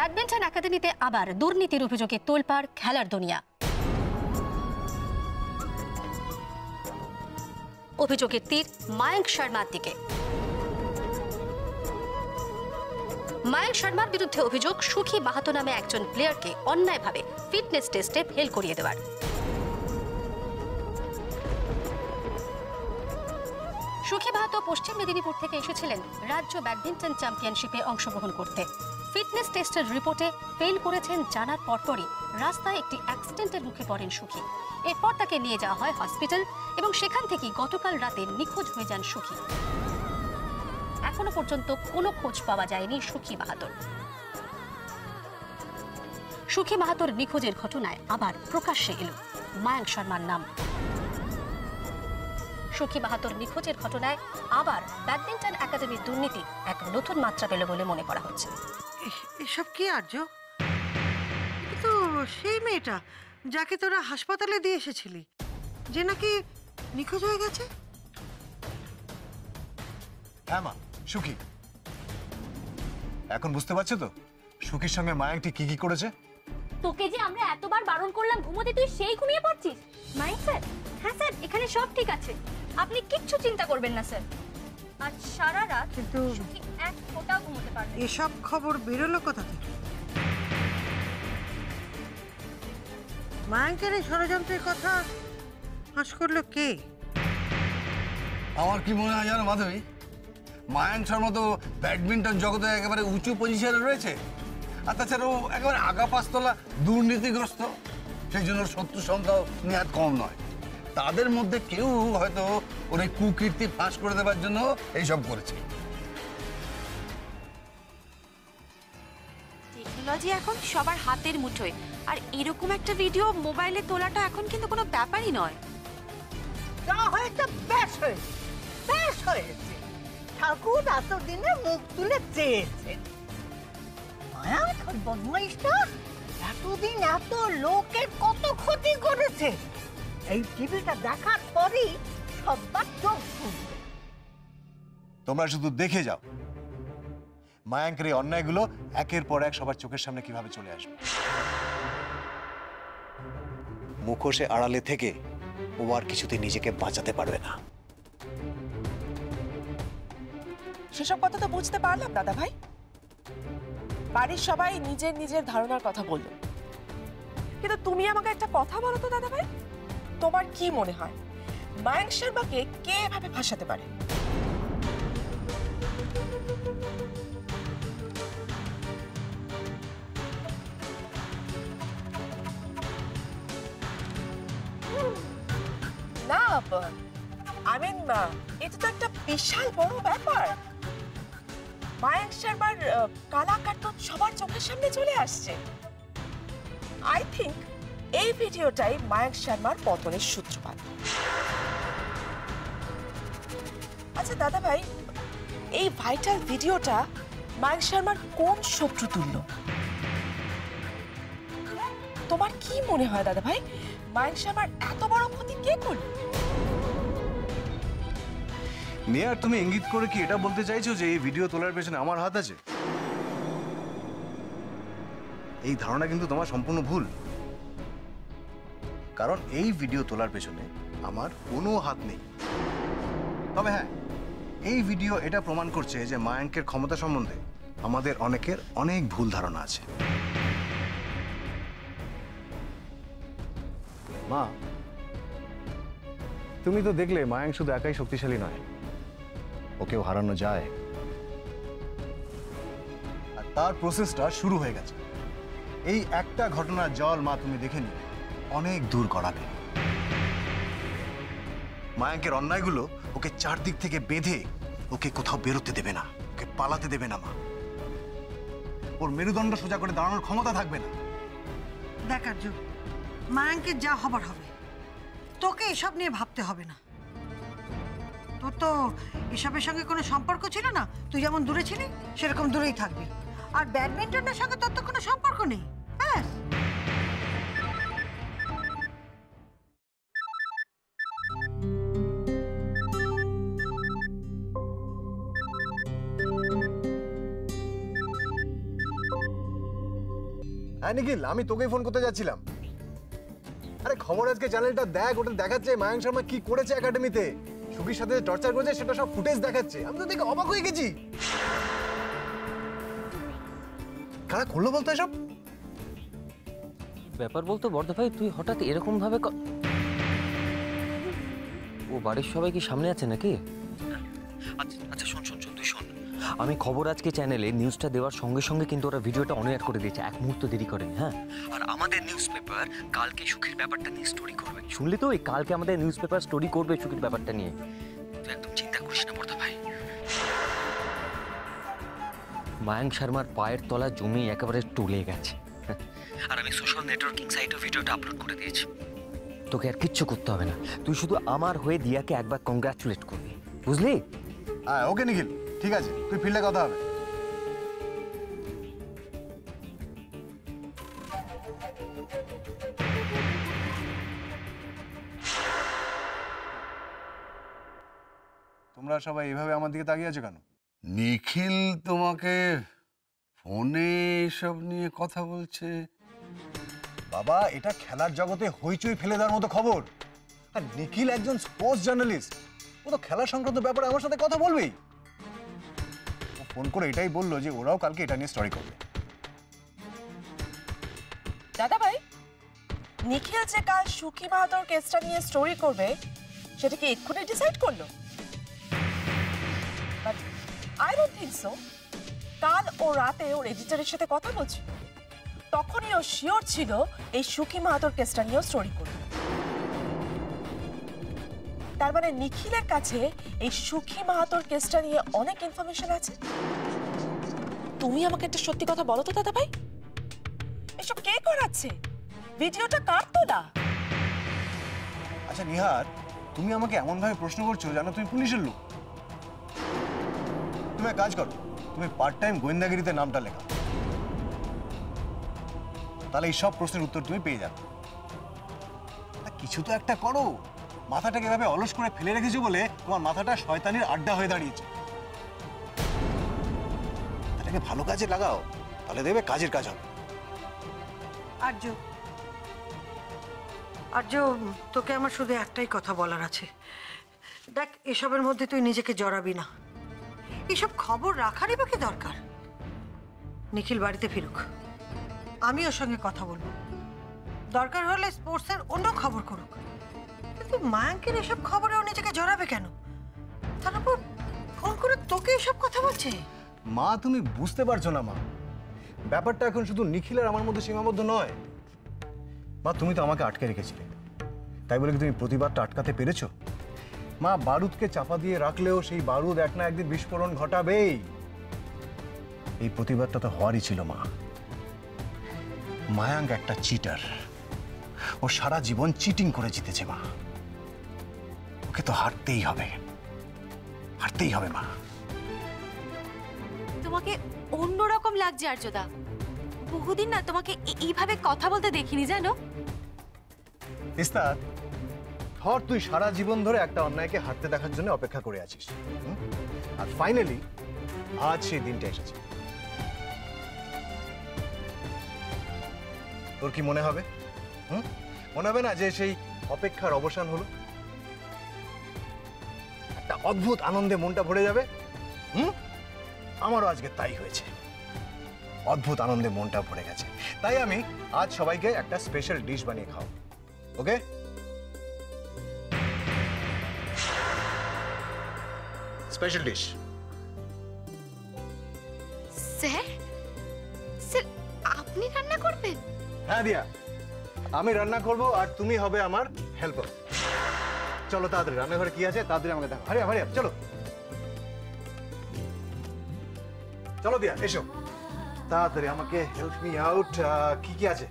Badminton একাডেমিতে আবার দুর্নীতির অভিযোগে তোলপাড় খেলার দুনিয়া। অভিযোগের তীর মায়াঙ্ক শর্মার দিকে। মায়াঙ্ক শর্মার বিরুদ্ধে অভিযোগ সুখী মাহাতো নামে একজন প্লেয়ারকে অন্যায়ভাবে ফিটনেস টেস্টে ফেল করিয়ে দেওয়ার। সুখী মাহাতো পশ্চিম মেদিনীপুর থেকে এসেছিলেন রাজ্য ব্যাডমিন্টন চ্যাম্পিয়নশিপে অংশগ্রহণ করতে। ফিটনেস টেস্টের রিপোর্টে ফেল করেছেন জানার পরপরই রাস্তায় একটি অ্যাক্সিডেন্টের মুখে পড়েন সুখী। এরপর তাকে নিয়ে যাওয়া হয় হসপিটাল এবং সেখান থেকেই গতকাল রাতে নিখোঁজ হয়ে যান সুখী। এখনো পর্যন্ত কোনো খোঁজ পাওয়া যায়নি সুখী মাহাতোর। সুখী মাহাতোর নিখোঁজের ঘটনায় আবার প্রকাশ্যে এলো মায়াঙ্ক শর্মার নাম। সুখী মাহাতোর নিখোঁজের ঘটনায় আবার ব্যাডমিন্টন একাডেমির দুর্নীতি এক নতুন মাত্রা পেল বলে মনে করা হচ্ছে। এসব কি আর্য? তো সেই মেয়েটা যাকে তোরা হাসপাতালে দিয়ে এসেছিলি, যে নাকি নিখোঁজ হয়ে গেছে। হ্যাঁ মা, সুখী। এখন বুঝতে পারছো তো সুখীর সঙ্গে মায়াঙ্কটি কি কি করেছে? তোকে যে আমরা এতবার বারণ করলাম ঘুমোতে, তুই সেই ঘুমিয়ে পড়ছিস। মায়াঙ্ক স্যার, হ্যাঁ স্যার, এখানে সব ঠিক আছে, আপনি কিচ্ছু চিন্তা করবেন না স্যার। আজ সারা রাত কিন্তু সুখী এক ফোঁটাও ঘুমোতে পারবে না। এসব খবর বেরোলো কোথা থেকে? মায়াঙ্কের এই ষড়যন্ত্রের কথা ফাঁস করলো কে? আমার কি মনে হয় জানো মাধবী, মায়াঙ্ক শর্মা তো ব্যাডমিন্টন জগতে একেবারে উঁচু পজিশনে রয়েছে, আর তাছাড়াও একেবারে আগা পাঁচতলা দুর্নীতিগ্রস্ত, সেই জন্য শত্রু সংখ্যাও নেহাত কম নয়। তাদের মধ্যে কেউ হয়তো ওর এই কুকীর্তি ফাঁস করে দেওয়ার জন্য এইসব করেছে। টেকনোলজি এখন সবার হাতের মুঠোয়, আর এরকম একটা ভিডিও মোবাইলে তোলাটা এখন কিন্তু কোনো ব্যাপারই নয়। যা হয়েছে বেশ হয়েছে, বেশ হয়েছে। ঠাকুর এতদিনে মুখ তুলে চেয়েছে। মায়াঙ্ক বদমাইশটা এতদিন এত লোকের কত ক্ষতি করেছে, এই টিভিটা দেখার পরই সবার চোখ খুলবে। তোমরা শুধু দেখে যাও মায়াঙ্কের এই অন্যায়গুলো একের পর এক সবার চোখের সামনে কিভাবে চলে আসবে। মুখোশে আড়ালে থেকে ও আর কিছুতে নিজেকে বাঁচাতে পারবে না। সেসব কথা তো বুঝতে পারলাম দাদা ভাই, বাড়ির সবাই নিজের নিজের ধারণার কথা বললো, কিন্তু তুমি আমাকে একটা কথা বলো তো দাদা ভাই, তোমার কি মনে হয় মায়াঙ্ক শর্মাকে কে এভাবে ফাঁসাতে পারে? না এটা তো একটা বিশাল বড় ব্যাপার। মায়াঙ্ক শর্মার কালাকার তো সবার চোখের সামনে চলে আসছে। আই থিঙ্ক এই ভিডিওটাই মায়াঙ্ক শর্মার পতনের সূত্রপাত। আচ্ছা দাদা ভাই, এই ভাইটাল ভিডিওটা মায়াঙ্ক শর্মার কোন শত্রু তুলল? তোমার কি মনে হয় দাদা ভাই, মায়াঙ্ক শর্মার এত বড় ক্ষতি কে করল? নেয়ার, তুমি ইঙ্গিত করে কি এটা বলতে চাইছো যে এই ভিডিও তোলার পেছনে আমার হাত আছে? এই ধারণা কিন্তু তোমার সম্পূর্ণ ভুল, কারণ এই ভিডিও তোলার পেছনে আমার কোনো হাত নেই। তবে হ্যাঁ, এই ভিডিও এটা প্রমাণ করছে যে মায়াঙ্কের ক্ষমতা সম্বন্ধে আমাদের অনেকের অনেক ভুল ধারণা আছে। মা, তুমি তো দেখলে মায়াঙ্ক শুধু একাই শক্তিশালী নয়, ওকেও হারানো যায়, আর তার প্রসেসটা শুরু হয়ে গেছে। এই একটা ঘটনার জল মা তুমি দেখে নিও অনেক দূর গড়াবে। মায়াঙ্কের অন্যায়গুলো ওকে চারদিক থেকে বেঁধে ওকে কোথাও বেরোতে দেবে না, ওকে পালাতে দেবে না মা। ওর মেরুদণ্ড সোজা করে দাঁড়ানোর ক্ষমতা থাকবে না। দেখ আর্য, মায়াঙ্কের যা হবার হবে, তোকে এসব নিয়ে ভাবতে হবে না। তোর তো এসবের সঙ্গে কোনো সম্পর্ক ছিল না, তুই যেমন দূরে ছিলি সেরকম দূরেই থাকবি। আর ব্যাডমিন্টনের সঙ্গে তোর তো কোনো সম্পর্ক নেই। হ্যাঁ, হ্যাঁ নিখিল, আমি তোকেই ফোন করতে যাচ্ছিলাম। আরে খবর আজকে চ্যানেলটা দেখ, ওটা দেখাচ্ছে মায়াঙ্ক শর্মা কি করেছে একাডেমিতে, সুখীর সাথে টর্চার করেছে, সেটা সব ফুটেজ দেখাচ্ছে। আমি তো দেখে অবাক হয়ে গেছি। কারা করলো বলতো এসব? ব্যাপার বলতো বর্ধা ভাই, তুই হঠাৎ এরকম ভাবে ও বাড়ির সবাই কি সামনে আছে নাকি? আচ্ছা আচ্ছা, শোন শোন শোন, তুই শোন, আমি খবর আজকে চ্যানেলে নিউজটা দেওয়ার সঙ্গে সঙ্গে কিন্তু ওরা ভিডিওটা অন এয়ার করে দিয়েছে, এক মুহূর্ত দেরি করেনি। হ্যাঁ, আর আমাদের নিউজ পেপার কালকে সুখীর ব্যাপারটা নিয়ে স্টোরি করবে, শুনলি তো? এই কালকে আমাদের নিউজ পেপার স্টোরি করবে সুখীর ব্যাপারটা নিয়ে। তুই একদম চিন্তা করিস না বর্ধা ভাই। মায়াঙ্ক শর্মার পায়ের তলা জমি একেবারে টলে গেছে, আর আমি সোশ্যাল নেটওয়ার্কিং সাইটে ভিডিওটা আপলোড করে দিয়েছি। তোকে আর কিচ্ছু করতে হবে না, তুই শুধু আমার হয়ে দিয়াকে একবার কংগ্রাচুলেট করবি, বুঝলি? হ্যাঁ ওকে নিখিল, ঠিক আছে, তুই ফিল্ডে কথা হবে। তোমরা সবাই এভাবে আমার দিকে তাকিয়ে আছো কেন? নিখিল তোমাকে ফোনে এসব নিয়ে কথা বলছে? বাবা, এটা খেলার জগতে হইচই ফেলে দেওয়ার মতো খবর। আর নিখিল একজন স্পোর্টস জার্নালিস্ট, ও তো খেলা সংক্রান্ত ব্যাপারে আমার সাথে কথা বলবেই। ও ফোন করে এটাই বললো যে ওরাও কালকে এটা নিয়ে স্টোরি করবে। দাদা ভাই, নিখিল যে কাল সুখী বাহাদুর কেসটা নিয়ে স্টোরি করবে সেটা কি এক্ষুনি ডিসাইড করলো? But I don't think so. কাল ও রাতে ওর এডিটরের সাথে কথা বলছিল, তখনই ও শিওর ছিল এই সুখী বাহাদুর কেসটা নিয়েও স্টোরি করবে। তার মানে নিখিলের কাছে এই সুখী মাহাতোর কেসটা নিয়ে অনেক ইনফরমেশন আছে। তুমি আমাকে একটা সত্যি কথা বলো তো দাদা ভাই, এসব কে করাচ্ছে? ভিডিওটা কার তোলা? আচ্ছা নিহার, তুমি আমাকে এমন ভাবে প্রশ্ন করছো জানো তুমি পুলিশের লোক। তুমি এক কাজ করো, তুমি পার্ট টাইম গোয়েন্দাগিরিতে নামটা লেখা, তাহলে এই সব প্রশ্নের উত্তর তুমি পেয়ে যাবে। কিছু তো একটা করো, মাথাটাকে এভাবে অলস করে ফেলে রেখেছো বলে তোমার মাথাটা শয়তানির আড্ডা হয়ে দাঁড়িয়েছে। এটাকে ভালো কাজে লাগাও, তাহলে দেখবে কাজের কাজ হবে। আর্য, আর্য, তোকে আমার শুধু একটাই কথা বলার আছে। দেখ, এসবের মধ্যে তুই নিজেকে জড়াবি না। এসব খবর রাখারই বা কি দরকার? নিখিল বাড়িতে ফিরুক, আমি ওর সঙ্গে কথা বলবো। দরকার হলে স্পোর্টসের অন্য খবর করুক, কিন্তু মায়াঙ্কের এসব খবরে ও নিজেকে জড়াবে কেন? তারপর ফোন করে তোকে এসব কথা বলছে। মা, তুমি বুঝতে পারছো না মা, ব্যাপারটা এখন শুধু নিখিল আর আমার মধ্যে সীমাবদ্ধ নয়। মা, তুমি তো আমাকে আটকে রেখেছিলে, তাই বলে কি তুমি প্রতিবাদটা আটকাতে পেরেছো? মা, বারুদকে চাপা দিয়ে রাখলেও সেই বারুদ এক না একদিন বিস্ফোরণ ঘটাবেই। এই প্রতিবাদটা তো হওয়ারই ছিল মা। মায়াঙ্ক একটা চিটার, ও সারা জীবন চিটিং করে জিতেছে মা, ওকে তো হারতেই হবে, হারতেই হবে মা। তোমাকে অন্যরকম লাগছে আর্যদা, বহুদিন না তোমাকে এইভাবে কথা বলতে দেখিনি জানো। তিস্তা, ধর তুই সারা জীবন ধরে একটা অন্যায়কে হারতে দেখার জন্য অপেক্ষা করে আছিস, আর ফাইনালি আজ সেই দিনটা এসেছে। তোর কি মনে হবে? মনে হবে না যে সেই অপেক্ষার অবসান হলো? একটা অদ্ভুত আনন্দে মনটা ভরে যাবে। আমারও আজকে তাই হয়েছে, অদ্ভুত আনন্দে মনটা ভরে গেছে। তাই আমি আজ সবাইকে একটা স্পেশাল ডিশ বানিয়ে খাও, okay? Special dish. Sir, sir আপনি রান্না করবেন? হ্যাঁ দিয়া, আমি রান্না করব আর তুমি হবে আমার হেল্পার। চলো তাড়াতাড়ি, রান্নাঘরে কি আছে তাড়াতাড়ি আমাকে দেখো। হারিয়া হারিয়া, চলো চলো দিয়া, এসো তাড়াতাড়ি, আমাকে হেল্প মি আউট। কি কি আছে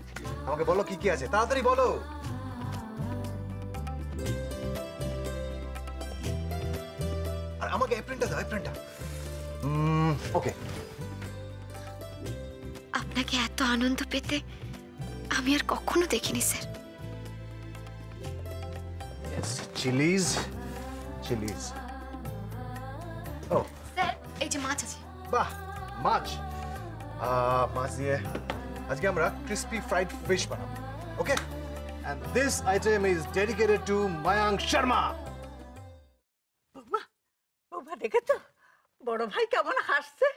আমাকে বলো, কি কি আছে তাড়াতাড়ি বলো। আর আমাকে এপ্রিনটা দাও, এপ্রিনটা। ওকে। আপনাকে এত আনন্দ পেতে আমি আর কখনো দেখিনি স্যার। Chillies, chillies. ও স্যার, এই যে মাছ আছে। বাহ, মাছ। মাছ দিয়ে আজকে আমরা ক্রিস্পি ফ্রাইড ফিশ বানাবো। ওকে, and this item is dedicated to Mayank Sharma. বৌমা বৌমা দেখেছো বড় ভাই কেমন হাসছে?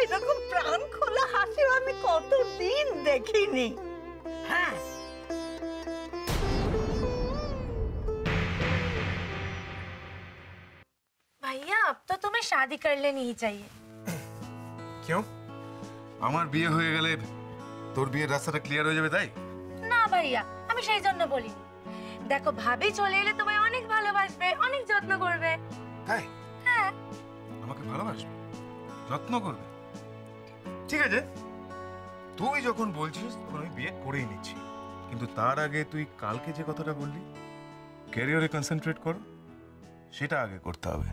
এরকম প্রাণ খোলা হাসি আমি কতদিন দেখিনি। হ্যাঁ भैया अब तो तुम्हें शादी कर लेनी ही चाहिए। কেউ আমার বিয়ে হয়ে গেলে তোর বিয়ের রাস্তাটা ক্লিয়ার হয়ে যাবে তাই? না ভাইয়া আমি সেই জন্য বলিনি। দেখো ভাবি চলে এলে তোমায় অনেক ভালোবাসবে, অনেক যত্ন করবে। তাই? হ্যাঁ। আমাকে ভালোবাসবে, যত্ন করবে, ঠিক আছে। তুই যখন বলছিস তখন আমি বিয়ে করেই নিচ্ছি, কিন্তু তার আগে তুই কালকে যে কথাটা বললি ক্যারিয়ারে কনসেंट्रेट কর, সেটা আগে করতে হবে।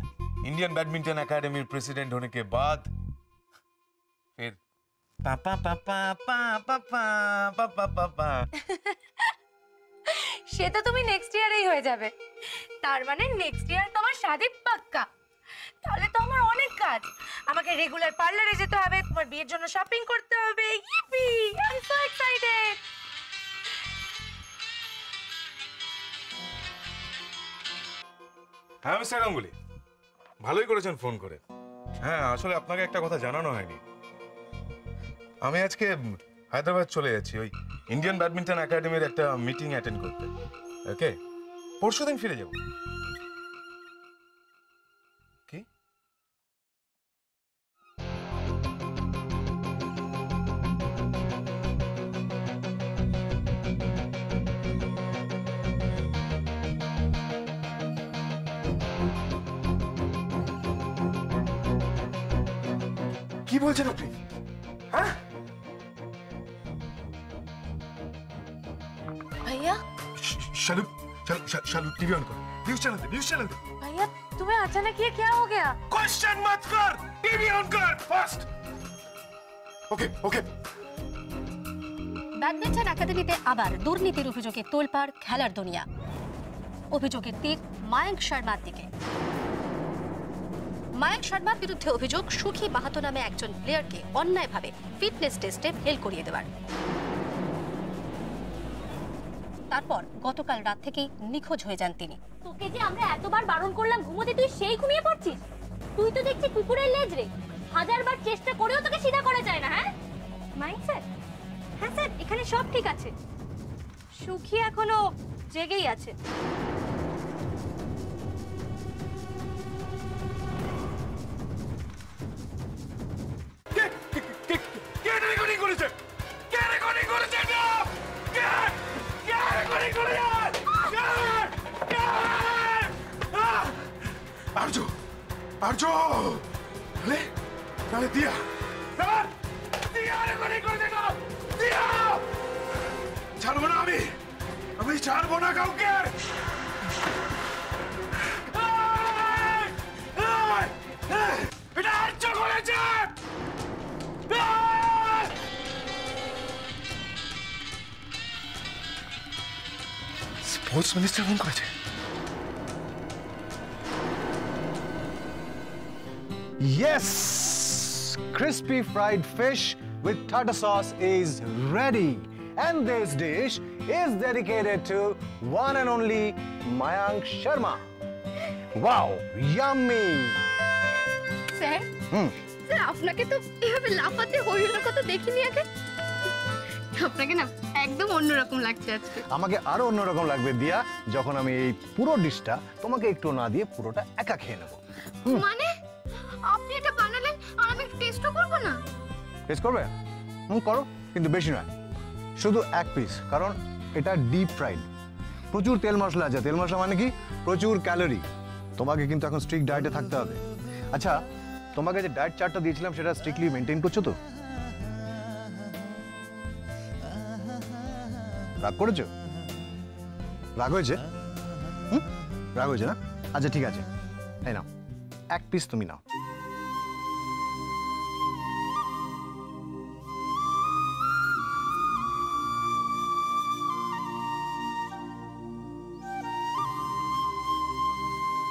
इंडियन बैडमिंटन एकेडमी प्रेसिडेंट होने के बाद फिर पापा पापा पापा पापा पापा সে তো তুমি নেক্সট ইয়ারেই হয়ে যাবে। তার মানে নেক্সট ইয়ার তোমার শাদি পাক্কা। তাহলে তো আমার অনেক কাজ, আমাকে রেগুলার পার্লারে যেতে হবে, তোমার বিয়ের জন্য শপিং করতে হবে। Yippee I am so excited. হ্যাঁ মিস্টার গাঙ্গুলি, ভালোই করেছেন ফোন করে। হ্যাঁ আসলে আপনাকে একটা কথা জানানো হয়নি, আমি আজকে হায়দ্রাবাদ চলে যাচ্ছি ওই ইন্ডিয়ান ব্যাডমিন্টন একাডেমির একটা মিটিং অ্যাটেন্ড করতে। ওকে, পরশুদিন ফিরে যাব। কি? কি বলছেন আপনি? হ্যাঁ भैया शालू शालू टीवी ऑन कर, न्यूज़ चैनल दे। भैया तुम्हें अचानक ये क्या हो गया? क्वेश्चन मत कर, टीवी ऑन कर फास्ट। Okay okay. ব্যাডমিন্টন একাডেমিতে আবার দুর্নীতির অভিযোগে তোলপাড় খেলার দুনিয়া। অভিযোগের তীর মায়াঙ্ক শর্মার দিকে। মায়াঙ্ক শর্মার বিরুদ্ধে অভিযোগ সুখী মাহাতো নামে একজন প্লেয়ারকে অন্যায়ভাবে ফিটনেস টেস্টে ফেল করিয়ে দেওয়ার। তারপর গতকাল রাত থেকেই নিখোঁজ হয়ে যান তিনি। তোকে যে আমরা এতবার বারণ করলাম ঘুমোতে, তুই সেই ঘুমিয়ে পড়ছিস। তুই তো দেখছি কুকুরের লেজ রে, হাজারবার চেষ্টা করেও তোকে সিধা করা যায় না। হ্যাঁ মাইন্ড স্যার? হ্যাঁ স্যার এখানে সব ঠিক আছে। সুখী এখনো জেগেই আছে। কে রেকর্ডিং করেছে? কে রেকর্ডিং করেছে? কে রেকর্ডিং করেছে? আরজু আরজু আরে দিয়া দিয়া রেকর্ডিং করেছে না? দিয়া ছাড়বো না, আমি ছাড়বো না কাউকে। এটা আরজু করেছে। স্পোর্টস মিনিস্টার ফোন করেছে। Yes! Crispy fried fish with tartar sauce is ready. And this dish is dedicated to one and only Mayank Sharma. Wow, yummy! Sir sir আপনাকে তো এভাবে লাফাতে হরিণের কথা দেখিনি আগে। আপনাকে না একদম অন্যরকম লাগছে আজকে। আমাকে আরো অন্যরকম লাগবে দিয়া যখন আমি এই পুরো ডিশটা তোমাকে একটু না দিয়ে পুরোটা একা খেয়ে নেব। মানে আপনি এটা বানালেন আর আমি টেস্টও করব না? টেস্ট করবে? করো, কিন্তু বেশি নয়, শুধু এক পিস, কারণ এটা ডিপ ফ্রাইড, প্রচুর তেল মশলা আছে। তেল মশলা মানে কি? প্রচুর ক্যালোরি। তোমাকে কিন্তু এখন স্ট্রিক্ট ডায়েটে থাকতে হবে। আচ্ছা, তোমাকে যে ডায়েট চার্টটা দিয়েছিলাম সেটা স্ট্রিক্টলি মেনটেন করছো তো? রাগ করেছো? রাগ হয়েছে? রাগ হয়েছে না? আচ্ছা ঠিক আছে, এই নাও এক পিস, তুমি নাও।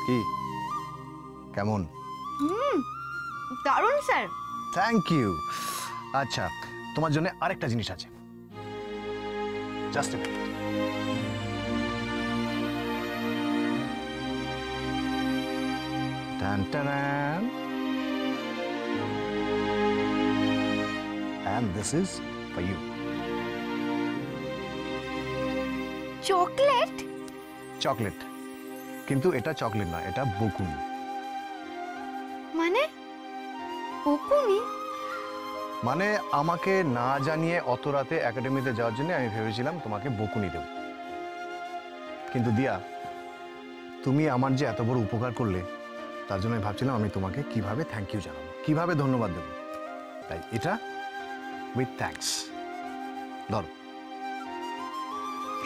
কি কেমন? দারুণ স্যার। Thank you. আচ্ছা, তোমার জন্য আরেকটা জিনিস আছে। Just and this is for you. Chocolate? Chocolate, কিন্তু এটা চকলেট না, এটা বকুনি। মানে বকুনি? মানে আমাকে না জানিয়ে অত রাতে একাডেমিতে যাওয়ার জন্য আমি ভেবেছিলাম তোমাকে বকুনি দেব, কিন্তু দিয়া তুমি আমার যে এত বড় উপকার করলে তার জন্য আমি ভাবছিলাম আমি তোমাকে কিভাবে থ্যাংক ইউ জানাবো, কিভাবে ধন্যবাদ দেবো। তাই এটা উইথ থ্যাঙ্কস, ধরো।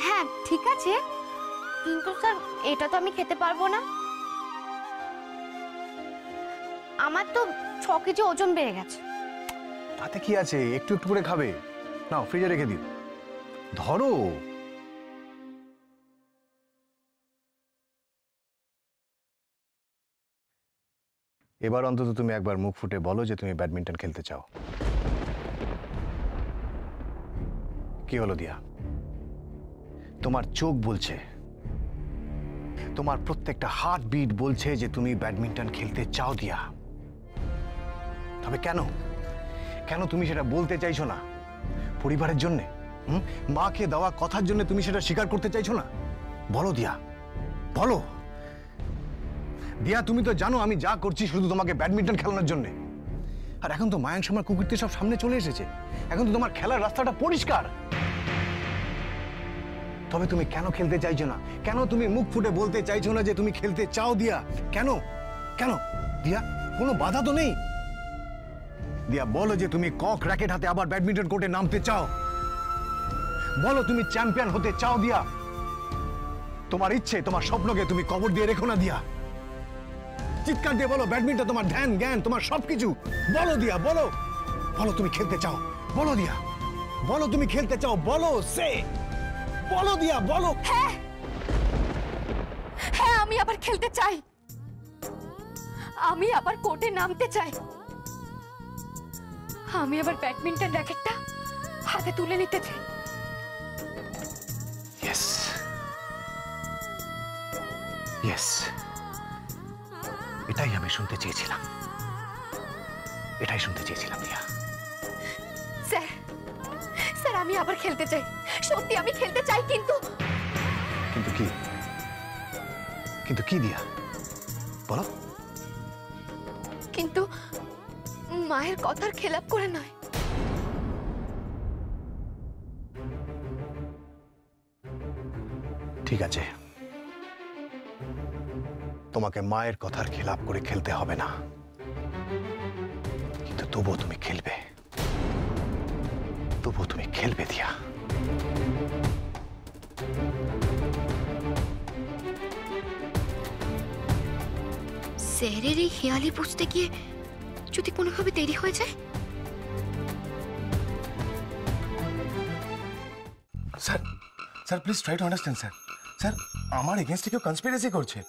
হ্যাঁ ঠিক আছে, কিন্তু স্যার এটা তো আমি খেতে পারবো না। আমার তো 6 কেজি ওজন বেড়ে গেছে। তাতে কি আছে, একটু একটু করে খাবে। নাও ফ্রিজে রেখে দিও, ধরো। এবার অন্তত তুমি একবার মুখ ফুটে বলো যে তুমি ব্যাডমিন্টন খেলতে চাও। কি হলো দিয়া? তোমার চোখ বলছে, তোমার প্রত্যেকটা হার্ট বিট বলছে যে তুমি ব্যাডমিন্টন খেলতে চাও দিয়া। তবে কেন কেন তুমি সেটা বলতে চাইছো না? পরিবারের জন্য, মাকে দেওয়া কথার জন্য তুমি সেটা স্বীকার করতে চাইছো না? বলো দিয়া, বলো। দিয়া তুমি তো জানো আমি যা করছি শুধু তোমাকে ব্যাডমিন্টন খেলানোর জন্য। আর এখন তো মায়াংশ আমার কুকুরটি সব সামনে চলে এসেছে, এখন তো তোমার খেলার রাস্তাটা পরিষ্কার। তবে তুমি কেন খেলতে চাইছো না? কেন তুমি মুখ ফুটে বলতে চাইছো না যে তুমি খেলতে চাও দিয়া? কেন কেন দিয়া? কোনো বাধা তো নেই। দিয়া বলো যে তুমি কক র্যাকেট হাতে আবার ব্যাডমিন্টন কোর্টে নামতে চাও। বলো তুমি চ্যাম্পিয়ন হতে চাও দিয়া। তোমার ইচ্ছে, তোমার স্বপ্নকে তুমি কবর দিয়ে রেখো না দিয়া। চিৎকার দিয়ে বলো ব্যাডমিন্টন তোমার ধ্যান জ্ঞান, তোমার সবকিছু। বলো দিয়া, বলো বলো তুমি খেলতে চাও। বলো দিয়া, বলো তুমি খেলতে চাও। বলো সে, বলো দিয়া, বলো। হ্যাঁ হ্যাঁ, আমি আবার খেলতে চাই, আমি আবার কোর্টে নামতে চাই, আমি আবার ব্যাডমিন্টন র্যাকেটটা হাতে তুলে নিতে চাই। ইয়েস ইয়েস, এটাই আমি শুনতে চেয়েছিলাম, এটাই শুনতে চেয়েছিলাম দিয়া। স্যার স্যার, আমি আবার খেলতে চাই, সত্যি আমি খেলতে চাই, কিন্তু কিন্তু কি? কিন্তু কি দিয়া? বলো। কিন্তু মায়ের কথার খেলাপ করে নয়। ঠিক আছে, তোমাকে মায়ের কথার খেলাপ করে খেলতে হবে না, কিন্তু তবুও তুমি খেলবে, তবুও তুমি খেলবে দিয়া। স্যারের এই হেয়ালি বুঝতে গিয়ে যদি কোনোভাবে দেরি হয়ে যায়? Sir sir please try to understand sir. Sir আমার এগেনস্টে কেউ কনস্পিরেসি করছে।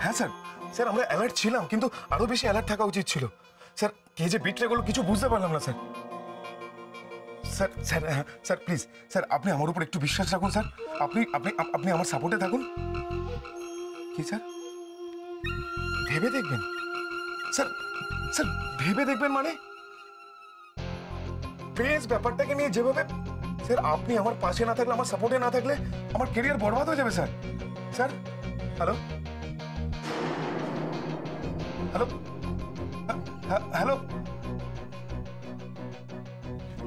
হ্যাঁ স্যার, স্যার আমরা অ্যালার্ট ছিলাম, কিন্তু আরো বেশি অ্যালার্ট থাকা উচিত ছিল। স্যার কে যে বিট্রে করলো কিছু বুঝতে পারলাম না sir. Sir sir sir please sir, আপনি আমার উপর একটু বিশ্বাস রাখুন স্যার। আপনি আপনি আপনি আমার সাপোর্টে থাকুন। কি স্যার? ভেবে দেখবেন স্যার? স্যার ভেবে দেখবেন মানে? প্লিজ ব্যাপারটাকে নিয়ে যেভাবে স্যার আপনি আমার পাশে না থাকলে, আমার সাপোর্টে না থাকলে আমার ক্যারিয়ার বরবাদ হয়ে যাবে sir. Sir hello hello hello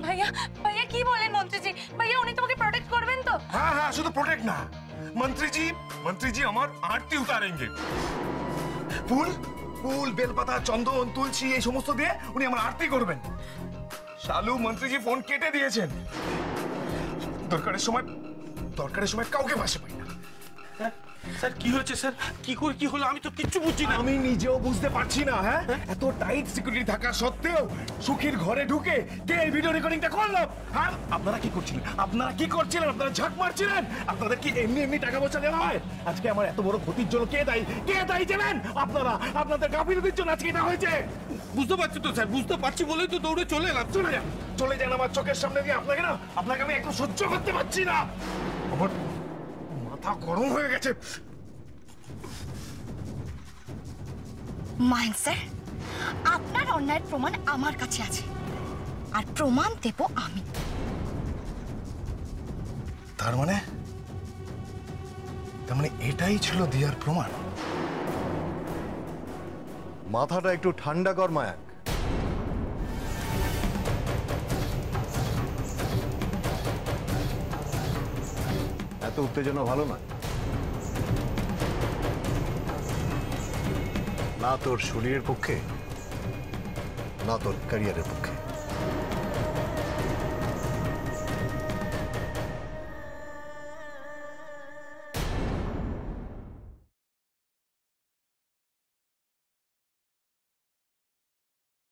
ভাইয়া ভাইয়া কি বলেন মন্ত্রীজি? ভাইয়া উনি তোমাকে প্রোটেক্ট করবেন তো? हाँ हाँ, শুধু প্রোটেক্ট না, मंत्री जी আমার আরতি উতারেंगे। ফুল ফুল বেলপাতা চন্দন তুলসী এই সমস্ত দিয়ে উনি আমার আরতি করবেন। শালু মন্ত্রীজি ফোন কেটে দিয়েছেন। দরকারের সময় কাউকে পাশে পাই না। স্যার কি হয়েছে স্যার? কি করে কি হলো আমি তো কিচ্ছু বুঝছি না। আমি নিজেও বুঝতে পারছি না। হ্যাঁ, এত টাইট সিকিউরিটি থাকা সত্ত্বেও সুখীর ঘরে ঢুকে কে এই ভিডিও রেকর্ডিংটা করলো? হ্যাঁ আপনারা কি করছিলেন? আপনারা কি করছিলেন? আপনারা ঝাঁক মারছিলেন? আপনাদের কি এমনি এমনি টাকা পয়সা দেওয়া হয়? আজকে আমার এত বড় ক্ষতির জন্য কে দায়ী? কে দায়ী জানেন? আপনারা, আপনাদের গাফিলতির জন্য আজকে এটা হয়েছে। বুঝতে পারছি তো স্যার, বুঝতে পারছি বলেই তো দৌড়ে চলে এলাম। চলে যান, চলে যান আমার চোখের সামনে দিয়ে। আপনাকে না, আপনাকে আমি একটু সহ্য করতে পারছি না। আমার মাথা গরম হয়ে গেছে। মাইন স্যার, আপনার অন্যায়ের প্রমাণ আমার কাছে আছে, আর প্রমাণ দেব আমি। তার মানে এটাই ছিল দিয়ার প্রমাণ? মাথাটা একটু ঠান্ডা কর মায়াক। এত উত্তেজনা ভালো নয়, না তোর শরীরের পক্ষে, না তোর ক্যারিয়ারের পক্ষে।